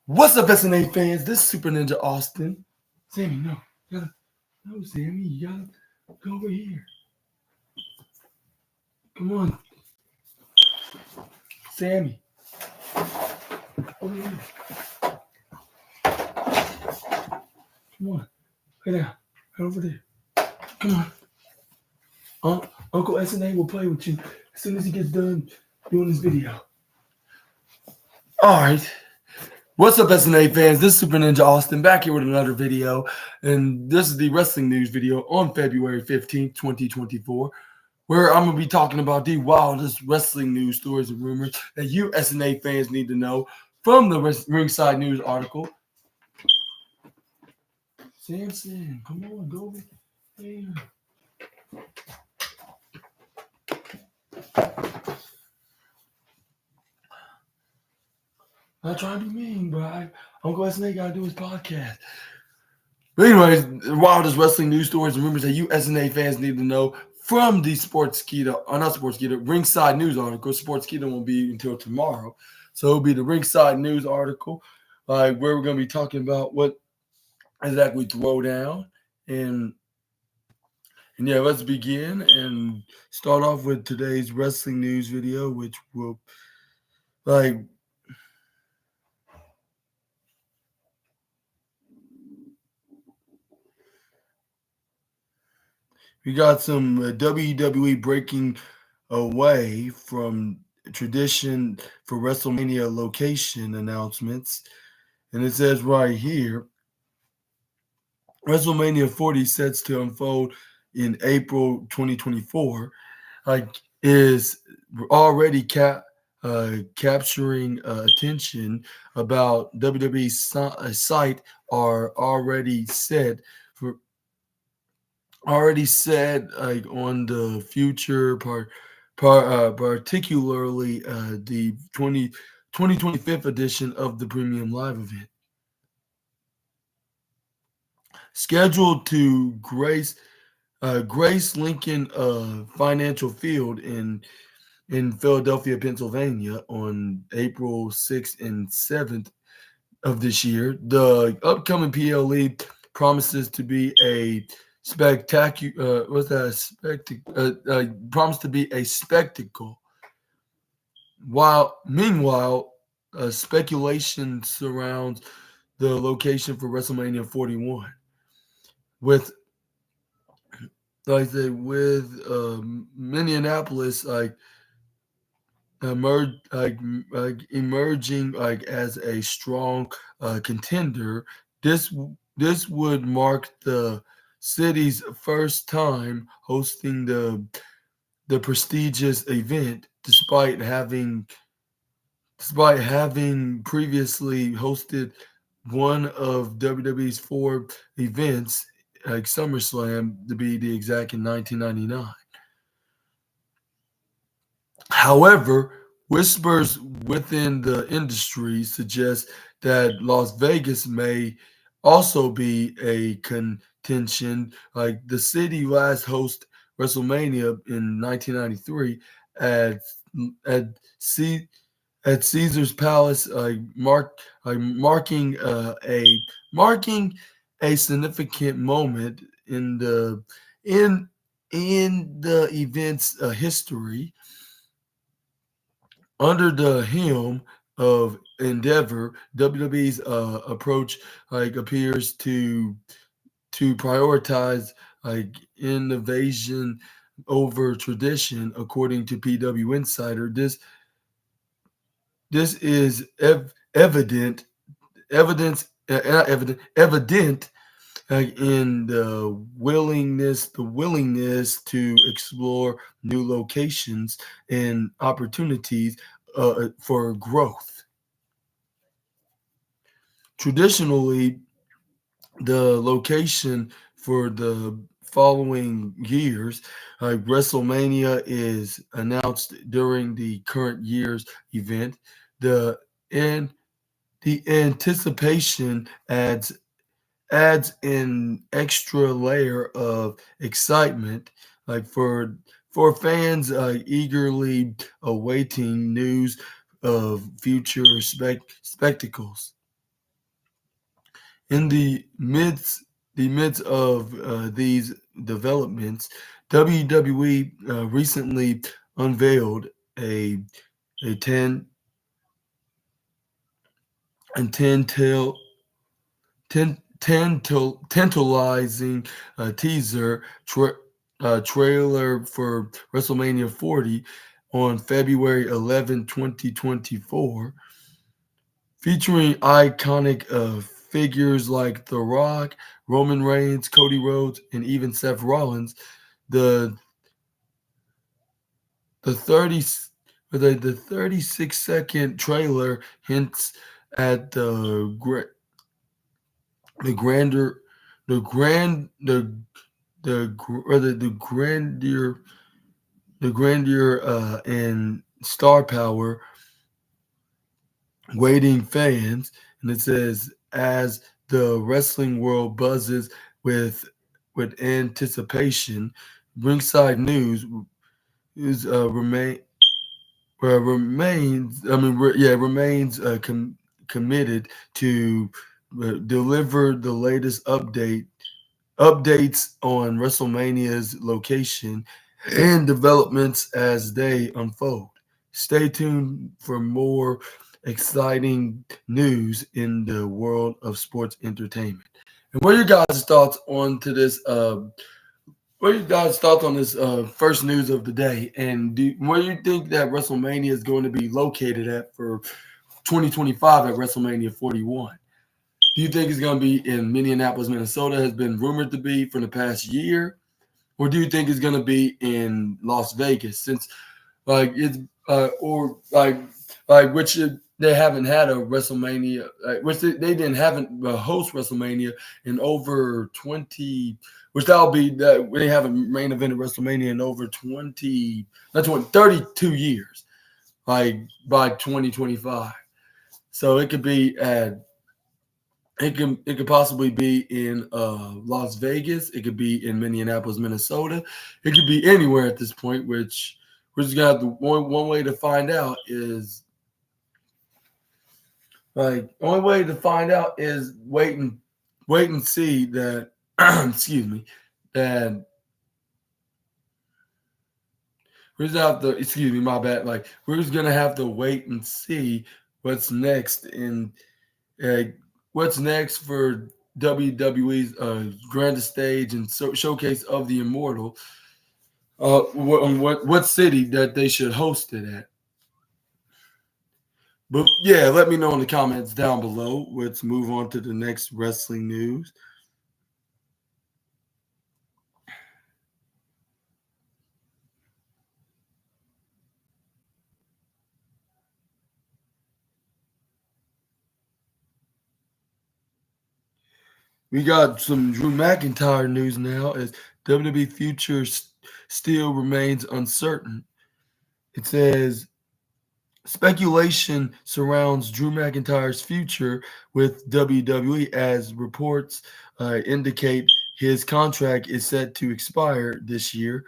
What's up, SNA fans? This is Super Ninja Austin. Sammy, no. No, Sammy, you gotta go over here. Come on. Sammy. Over here. Come on. Right there. Right over there. Come on. Uncle SNA will play with you as soon as he gets done doing this video. Alright. What's up, SNA fans? This is Super Ninja Austin back here with another video. And this is the wrestling news video on February 15th, 2024. Where I'm going to be talking about the wildest wrestling news stories and rumors that you SNA fans need to know from the Ringside News article. Samson, come on, go over here. Not trying to be mean, but Uncle SNA got to do his podcast. But anyways, the wildest wrestling news stories and rumors that you SNA fans need to know from the Ringside News article. Sportskeeda won't be until tomorrow. So it'll be the Ringside News article, where we're going to be talking about what exactly Throwdown. And yeah, let's begin and start off with today's wrestling news video, which will, we got some WWE breaking away from tradition for WrestleMania location announcements. And it says right here, WrestleMania 40 sets to unfold in April 2024, is already capturing attention about WWE's site are already said on the future particularly the 2025th edition of the Premium Live event, scheduled to grace Lincoln Financial Field in Philadelphia, Pennsylvania on April 6th and 7th of this year. The upcoming PLE promises to be a spectacular. Promise to be a spectacle. Meanwhile, speculation surrounds the location for WrestleMania 41, with Minneapolis emerging as a strong contender. This would mark the city's first time hosting the prestigious event, despite having previously hosted one of WWE's 4 events, like SummerSlam, to be the exact, in 1999. However, whispers within the industry suggest that Las Vegas may also be a contention. Like, the city last hosted WrestleMania in 1993 at Caesar's Palace, marking a significant moment in the event's history. Under the helm of Endeavor, WWE's approach appears to prioritize innovation over tradition, according to PW Insider. This is evident in the willingness to explore new locations and opportunities for growth. Traditionally, the location for the following years, WrestleMania is announced during the current year's event. The anticipation adds an extra layer of excitement, for fans eagerly awaiting news of future spectacles. In the midst of these developments, WWE recently unveiled a a 10 and 10 till 10 tantalizing teaser trailer for WrestleMania 40 on February 11, 2024, featuring iconic figures like The Rock, Roman Reigns, Cody Rhodes, and even Seth Rollins. The the 30 the 36-second trailer hints at the grander the grand the gr- or the grandeur and star power waiting fans. And it says, as the wrestling world buzzes with anticipation, ringside news is remains committed to deliver the latest updates on WrestleMania's location and developments as they unfold. Stay tuned for more exciting news in the world of sports entertainment. And what are your guys' thoughts on to this? What are your guys' thoughts on this first news of the day? And where do you think that WrestleMania is going to be located at for 2025 at WrestleMania 41? Do you think it's going to be in Minneapolis, Minnesota, has been rumored to be for the past year? Or do you think it's going to be in Las Vegas since like it's or which they haven't had a WrestleMania, which they didn't haven't host WrestleMania in over 20, which that'll be that they haven't main evented WrestleMania in over 20, that's what 32 years, like by 2025. So it could be at it could possibly be in Las Vegas. It could be in Minneapolis, Minnesota. It could be anywhere at this point. Which we're just gonna have to one way to find out is only way to find out is wait and see that excuse me that we're just have to excuse me my bad we're just gonna have to wait and see what's next in uh, what's next for WWE's grandest stage and showcase of the Immortal. What city that they should host it at? But yeah, let me know in the comments down below. Let's move on to the next wrestling news. We got some Drew McIntyre news now as WWE future still remains uncertain. It says speculation surrounds Drew McIntyre's future with WWE as reports indicate his contract is set to expire this year.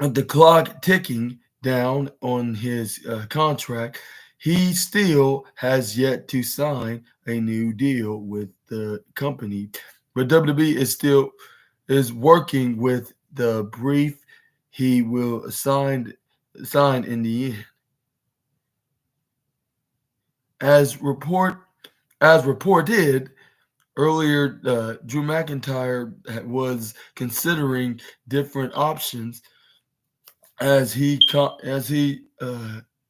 The clock ticking down on his contract, he still has yet to sign a new deal with the company. But WWE is working with the brief he will sign in the end. As report as reported earlier, Drew McIntyre was considering different options as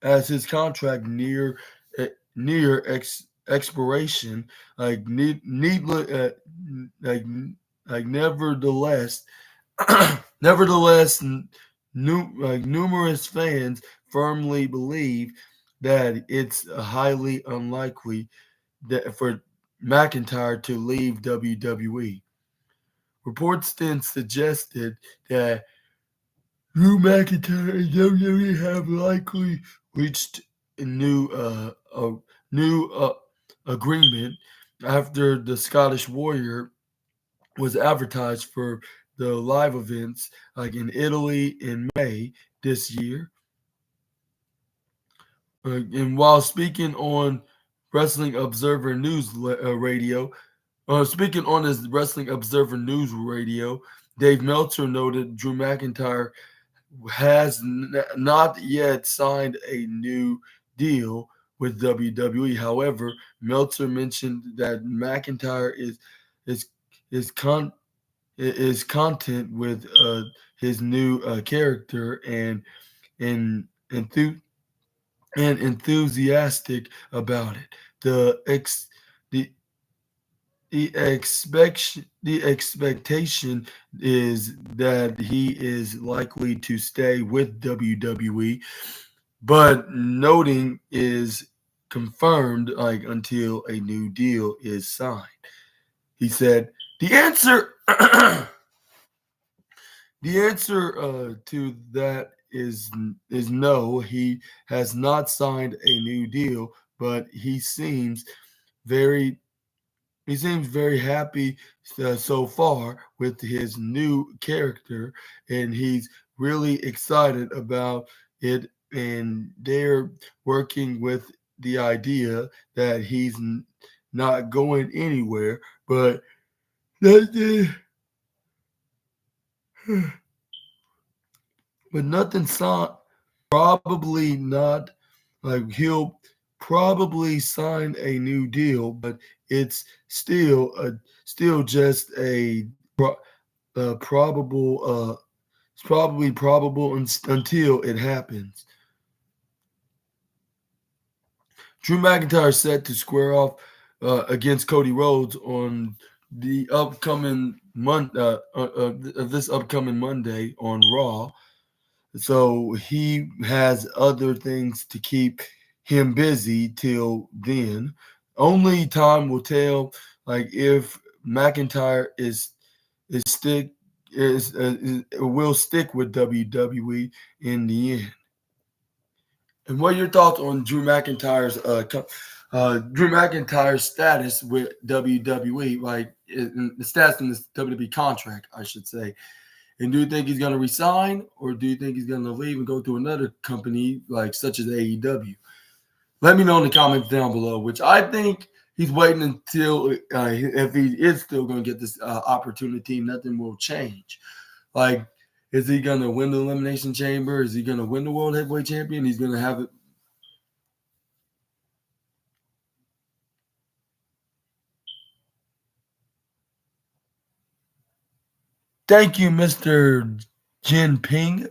as his contract near expiration. Needless, like nevertheless, nevertheless, numerous fans firmly believe that it's highly unlikely that for McIntyre to leave WWE. Reports then suggested that Drew McIntyre and WWE have likely reached a new agreement after the Scottish Warrior was advertised for the live events like in Italy in May this year. And while speaking on Wrestling Observer News Radio. Speaking on his Wrestling Observer News Radio, Dave Meltzer noted Drew McIntyre has not yet signed a new deal with WWE. However, Meltzer mentioned that McIntyre is is con is content with his new character and enthu- and enthusiastic about it. The ex the expectation is that he is likely to stay with WWE, but noting is confirmed like until a new deal is signed. He said the answer the answer to that is no. He has not signed a new deal, but very he seems very happy so far with his new character, and he's really excited about it. And they're working with the idea that he's not going anywhere, but nothing, but nothing signed. Probably not. Like he'll probably sign a new deal, but it's still just probable. It's probably probable until it happens. Drew McIntyre is set to square off against Cody Rhodes on the upcoming this upcoming Monday on Raw. So he has other things to keep him busy till then. Only time will tell, like if McIntyre is stick is will stick with WWE in the end. And what are your thoughts on Drew McIntyre's status with WWE, like the status in this WWE contract, I should say? And do you think he's going to resign, or do you think he's going to leave and go to another company like such as AEW? Let me know in the comments down below. Which I think he's waiting until if he is still going to get this opportunity, nothing will change. Like, is he going to win the Elimination Chamber? Is he going to win the World Heavyweight Champion? He's going to have it. Thank you, Mr. Jinping.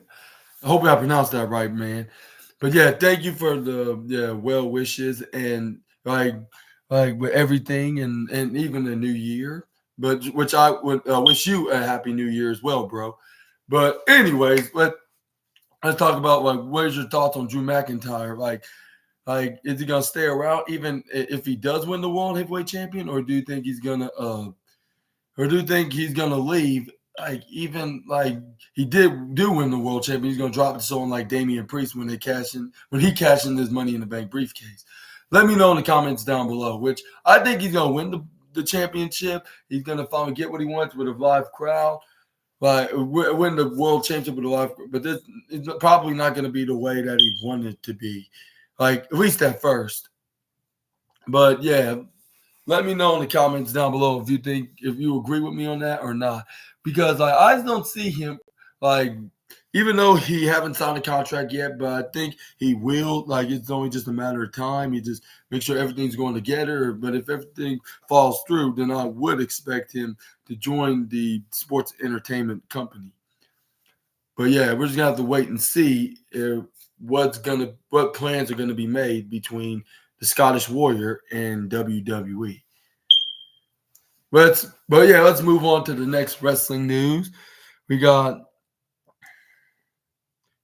I hope I pronounced that right, man. But yeah, thank you for the well wishes and like with everything and even the new year. But which I would wish you a happy new year as well, bro. But anyways, let's talk about like what is your thoughts on Drew McIntyre? Like is he gonna stay around even if he does win the World Heavyweight Champion, or do you think he's gonna leave? Like even like he do win the world champion, he's gonna drop it to someone like Damian Priest when he cashed in his Money in the Bank briefcase. Let me know in the comments down below. Which I think he's gonna win the championship. He's gonna finally get what he wants with a live crowd. Like win the world championship with a live, but this is probably not gonna be the way that he wanted it to be. Like at least at first. But yeah, let me know in the comments down below if you agree with me on that or not. Because like I just don't see him like even though he haven't signed a contract yet, but I think he will. Like it's only just a matter of time. He just make sure everything's going together. But if everything falls through, then I would expect him to join the sports entertainment company. But yeah, we're just gonna have to wait and see what plans are gonna be made between the Scottish Warrior and WWE. Let's move on to the next wrestling news. We got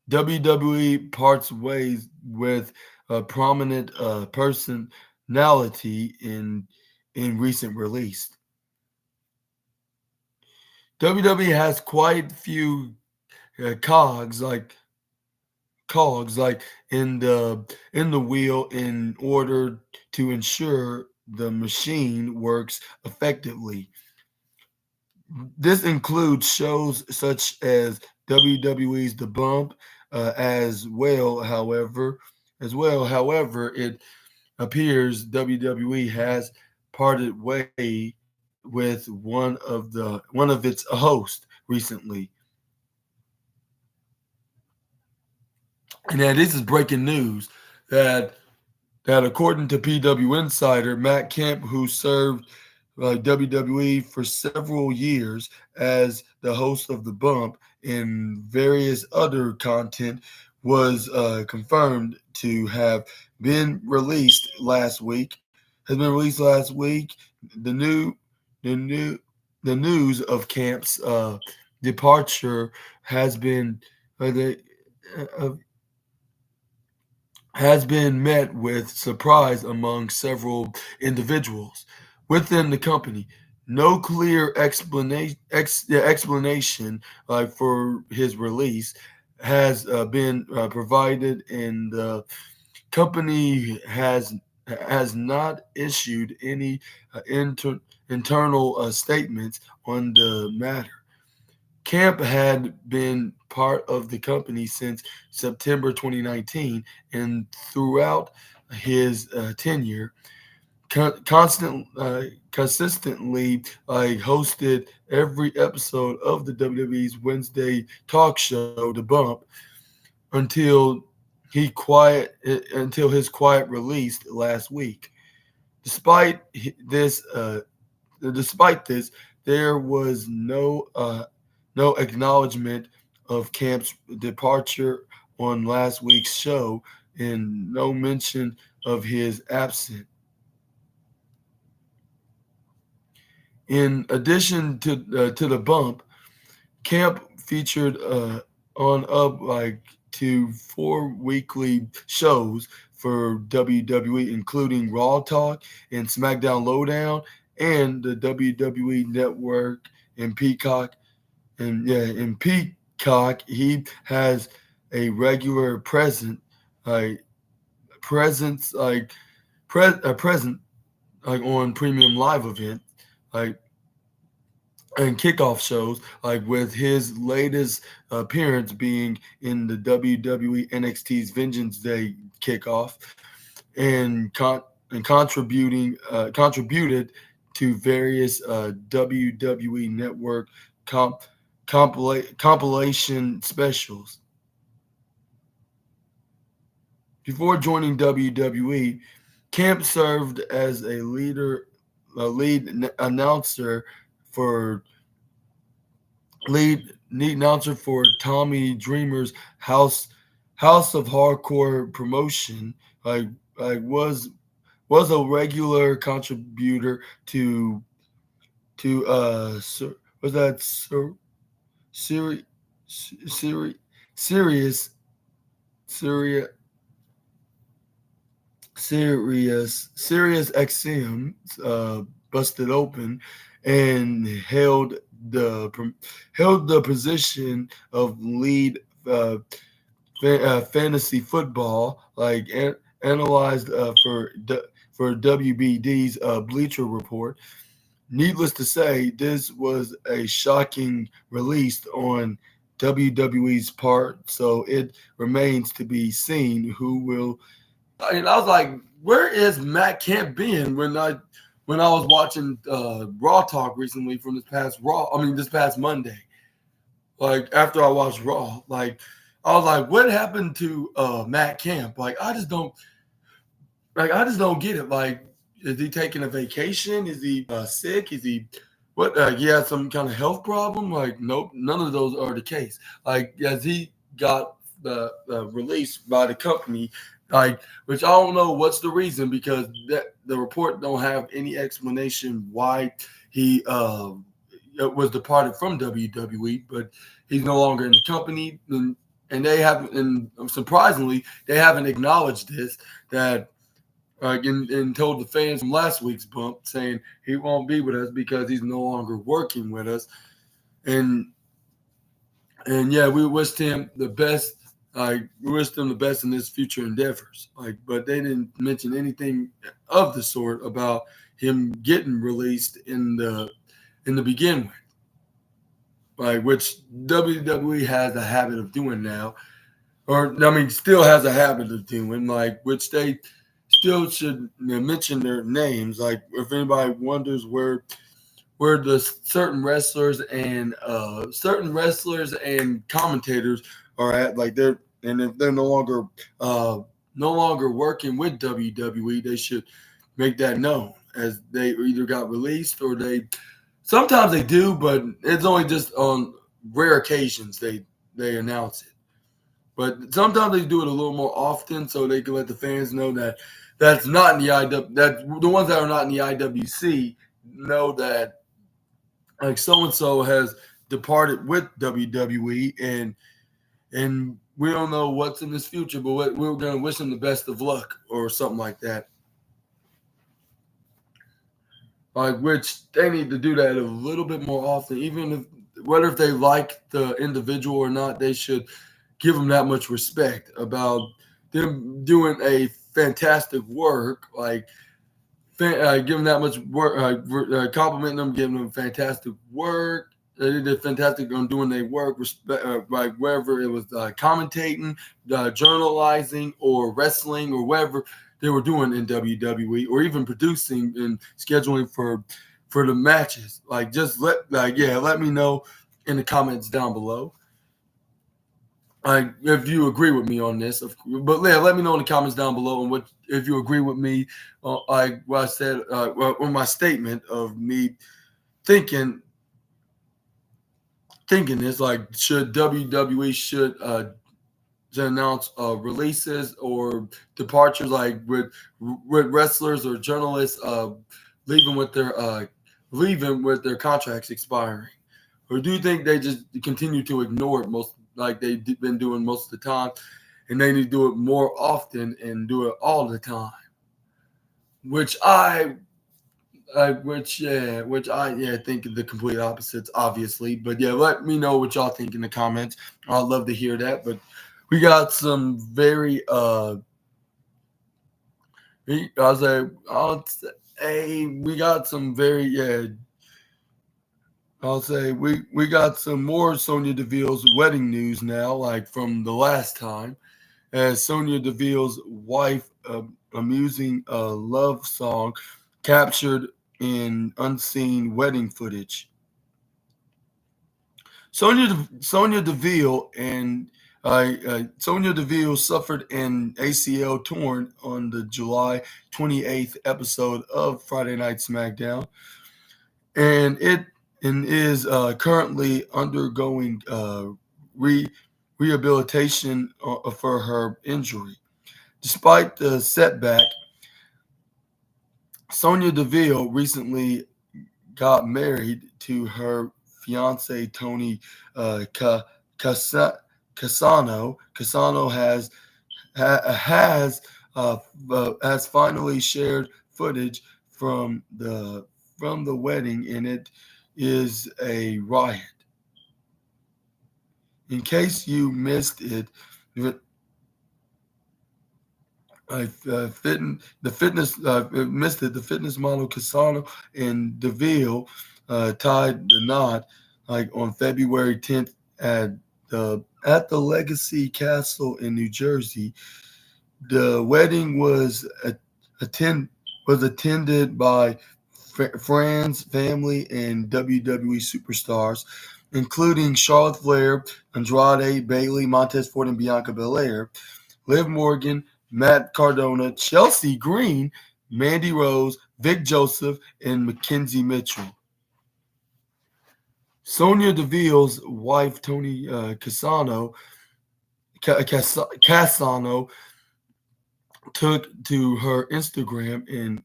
WWE parts ways with a prominent personality in recent release. WWE has quite few cogs like in the wheel in order to ensure the machine works effectively. This includes shows such as WWE's The Bump, as well. However, it appears WWE has parted way with one of its hosts recently. And now this is breaking news that according to PW Insider, Matt Kemp, who served WWE for several years as the host of The Bump and various other content, was confirmed to have been released last week. Has been released last week. The new, the new, the news of Kemp's departure has been the, uh, has been met with surprise among several individuals within the company. No clear explanation for his release has been provided, and the company has not issued any internal statements on the matter. Camp had been part of the company since September 2019, and throughout his tenure, consistently hosted every episode of the WWE's Wednesday talk show, The Bump, until until his quiet release last week. Despite this, despite this, there was no acknowledgement of Camp's departure on last week's show, and no mention of his absence. In addition to the bump, Camp featured on up to 4 weekly shows for WWE, including Raw Talk and SmackDown Lowdown, and the WWE Network and Peacock. And yeah, in Peacock, he has a regular like presence, a present on premium live event, like and kickoff shows, with his latest appearance being in the WWE NXT's Vengeance Day kickoff, and contributed to various WWE Network comp, compilation specials. Before joining WWE, Camp served as a for lead announcer for Tommy Dreamer's House of Hardcore promotion. Like was a regular contributor was that Siri Siri Sirius Syria Sirius XM busted open and held the position of lead fantasy football, analyzed for WBD's Bleacher Report. Needless to say, this was a shocking release on WWE's part, so it remains to be seen who will. And I was like, "Where is Matt Kemp been?" When I was watching Raw Talk recently from this past Monday. Like after I watched Raw, I was like, "What happened to Matt Kemp?" I just don't get it. Like, is he taking a vacation? Is he sick? Is he what? He had some kind of health problem? Like, nope, none of those are the case. Like, as he got the release by the company, which I don't know what's the reason, because the report don't have any explanation why he was departed from WWE, but he's no longer in the company, and they haven't. And surprisingly, they haven't acknowledged this, that and told the fans from last week's bump, saying he won't be with us because he's no longer working with us. And yeah, we wished him the best. We wished him the best in his future endeavors. But they didn't mention anything of the sort about him getting released in the beginning, which WWE has a habit of doing now, or I mean, still has a habit of doing, which they still should mention their names. Like if anybody wonders where the certain wrestlers and commentators are at, like if they're no longer working with WWE, they should make that known, as they either got released or sometimes they do, but it's only just on rare occasions they announce it. But sometimes they do it a little more often, so they can let the fans know that that's not in the IW. That the ones that are not in the IWC know that, like, so and so has departed with WWE, and we don't know what's in this future, but we're going to wish them the best of luck or something like that. Like, which they need to do that a little bit more often. Even if, whether if they like the individual or not, they should give them that much respect about them doing a fantastic work. Like, give them that much work, complimenting them, giving them fantastic work. They did fantastic on doing their work, like wherever it was commentating, journalizing, or wrestling, or whatever they were doing in WWE, or even producing and scheduling for the matches. Like, just let me know in the comments down below. If you agree with me on this, but yeah, let me know in the comments down below and if you agree with me, what I said, on my statement of me thinking this, like, should WWE should announce releases or departures, like with wrestlers or journalists leaving with their contracts expiring, or do you think they just continue to ignore it like they've been doing most of the time, and they need to do it more often and do it all the time? Which I think the complete opposites, obviously. But yeah, let me know what y'all think in the comments. I'd love to hear that. But we got some very I'll say we got some more Sonya Deville's wedding news now, like from the last time, as Sonya Deville's wife, amusing love song captured in unseen wedding footage. Sonya Deville suffered an ACL torn on the July 28th episode of Friday Night SmackDown, and is currently undergoing rehabilitation for her injury. Despite the setback, Sonya Deville recently got married to her fiance Tony Casano. Casano has finally shared footage from the wedding, and it is a riot. In case you missed it, the fitness model Casano and Deville tied the knot, like, on February 10th at the Legacy Castle in New Jersey. The wedding was attended by friends, family, and WWE superstars, including Charlotte Flair, Andrade, Bayley, Montez Ford, and Bianca Belair, Liv Morgan, Matt Cardona, Chelsea Green, Mandy Rose, Vic Joseph, and Mackenzie Mitchell. Sonya Deville's wife, Tony Casano, took to her Instagram and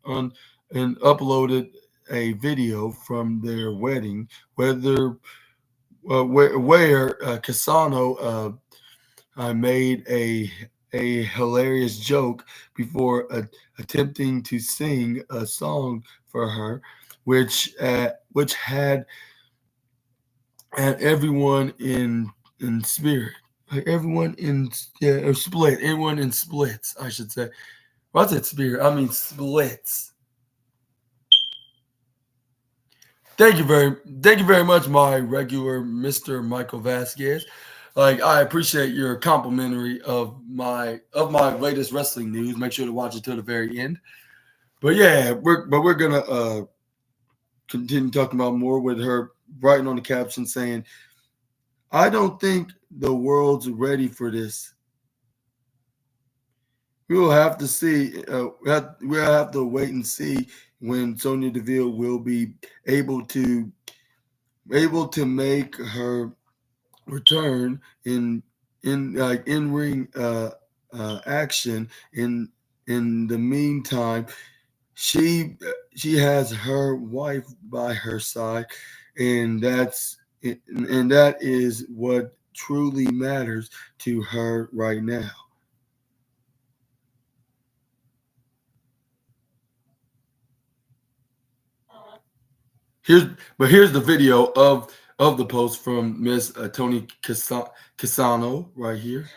uploaded a video from their wedding, where Casano made a hilarious joke before attempting to sing a song for her, which had everyone in spirit. Like, everyone in splits, I should say. Well, I said spirit, I mean splits. Thank you very much, my regular Mr. Michael Vasquez. Like, I appreciate your complimentary of my latest wrestling news. Make sure to watch it till the very end. But yeah, we're gonna continue talking about more with her writing on the caption saying, "I don't think the world's ready for this. We will have to see. We'll have to wait and see when Sonya Deville will be able to make her return in like in ring action. In the meantime, she she has her wife by her side, and that is what truly matters to her right now." Here's the video of the post from Miss Tony Casano right here.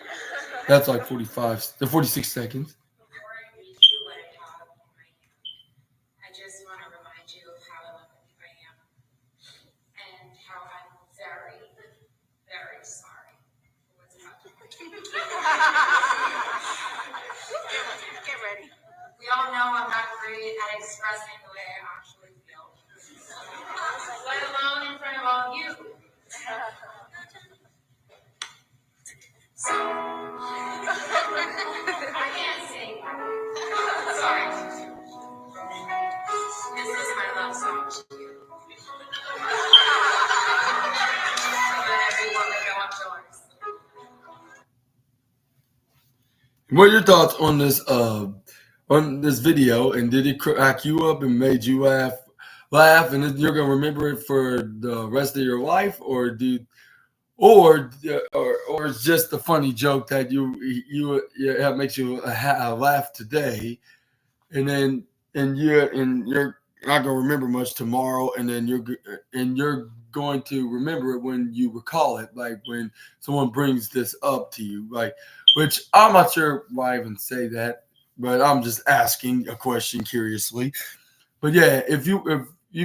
That's like 46 seconds. What are your thoughts on this video? And did it crack you up and made you laugh, and then you're gonna remember it for the rest of your life, or it's just a funny joke that you makes you laugh today, and then you're not gonna remember much tomorrow, and then you're going to remember it when you recall it, like when someone brings this up to you, like, which I'm not sure why I even say that, but I'm just asking a question curiously. But yeah, if you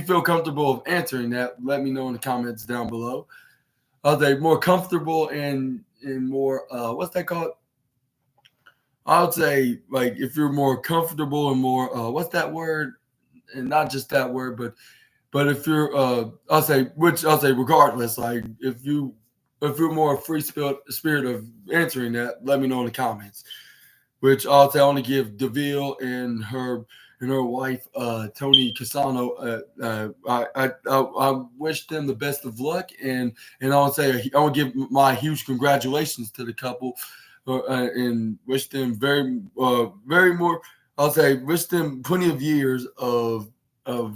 feel comfortable of answering that, let me know in the comments down below. Are they more comfortable and more what's that called? I would say, like, if you're more comfortable and more what's that word? And not just that word, but if you're I'll say regardless, like if you're more free spirit of answering that, let me know in the comments. Which I'll say I want to give Deville and her wife Tony Casano. I wish them the best of luck, and I would say I want to give my huge congratulations to the couple, and wish them very more. I'll say wish them plenty of years of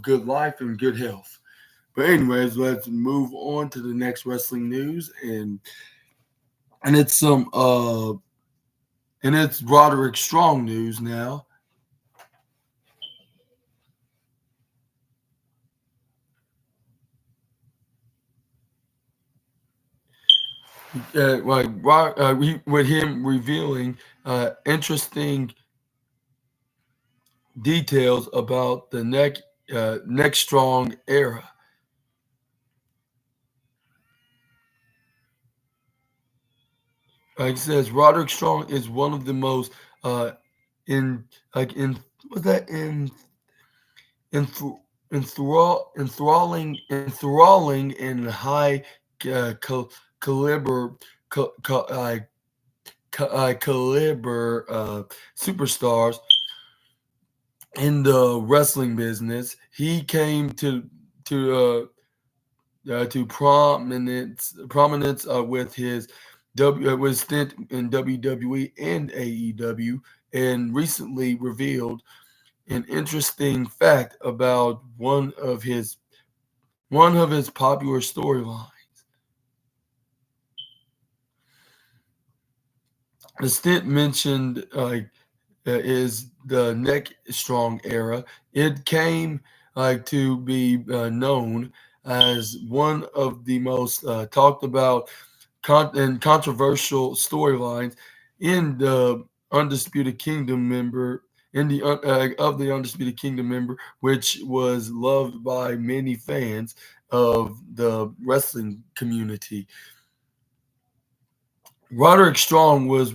good life and good health. But anyways, let's move on to the next wrestling news, and it's some and it's Roderick Strong news now. With him revealing interesting details about the next Strong era. Like it says, Roderick Strong is one of the most in like in what's that enthralling and high caliber caliber superstars in the wrestling business. He came to prominence with his with stint in WWE and AEW, and recently revealed an interesting fact about one of his popular storylines. The stint mentioned is the Neck Strong era. It came to be known as one of the most talked about and controversial storylines in the Undisputed Kingdom member in the of the Undisputed Kingdom member, which was loved by many fans of the wrestling community. Roderick Strong was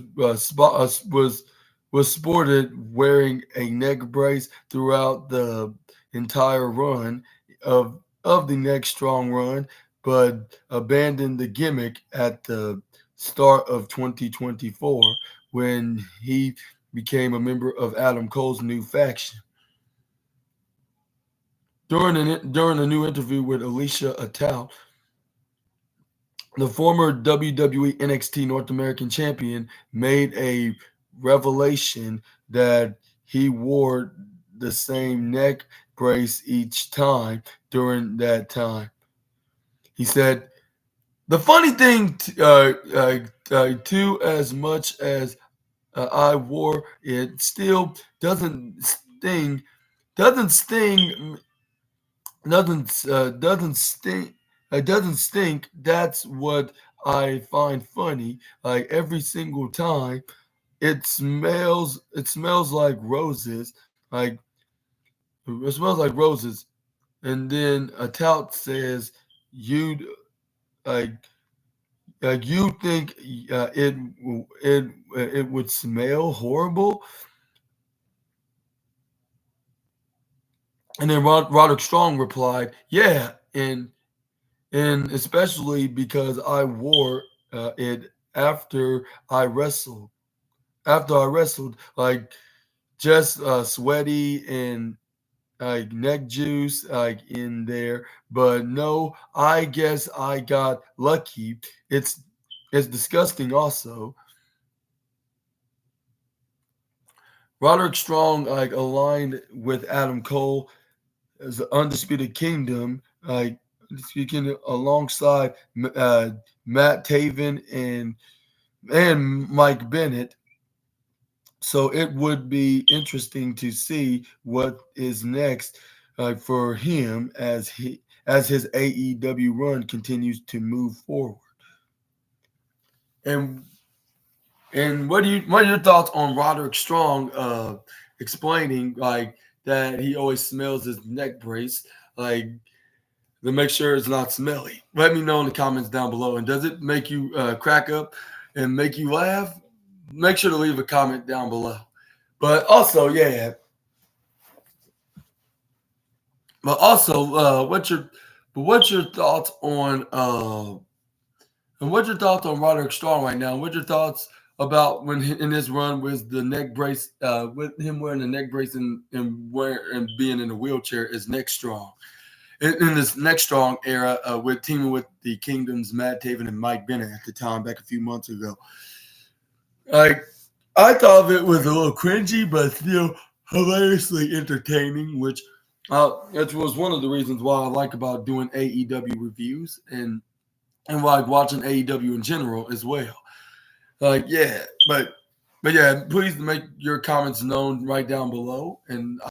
sported wearing a neck brace throughout the entire run of the Neck Strong run, but abandoned the gimmick at the start of 2024 when he became a member of Adam Cole's new faction. During a new interview with Alicia Atal, the former WWE NXT North American champion made a revelation that he wore the same neck brace each time during that time. He said, "The funny thing, too, as much as I wore it, still doesn't sting doesn't stink. It doesn't stink. That's what I find funny. Like every single time, it smells like roses. Like it smells like roses. And then a tout says, "You like you think it would smell horrible?" And then Roderick Strong replied, "Yeah, and especially because I wore it I wrestled. After I wrestled, like just sweaty and like neck juice like in there. But no, I guess I got lucky. It's disgusting. Also, Roderick Strong like aligned with Adam Cole as the Undisputed Kingdom, like speaking alongside Matt Taven and Mike Bennett. So it would be interesting to see what is next for him as his AEW run continues to move forward. And what are your thoughts on Roderick Strong explaining like that he always smells his neck brace like to make sure it's not smelly? Let me know in the comments down below. And does it make you crack up and make you laugh? Make sure to leave a comment down below. But also, yeah. But also, what's your thoughts on and what's your thoughts on Roderick Strong right now? What's your thoughts about when in his run with the neck brace, with him wearing the neck brace and being in a wheelchair is Neck Strong in this Neck Strong era with teaming with the Kingdom's Matt Taven and Mike Bennett at the time back a few months ago. Like I thought it was a little cringy, but still hilariously entertaining, which that was one of the reasons why I like about doing AEW reviews and like watching AEW in general as well. Like yeah, but yeah, please make your comments known right down below, and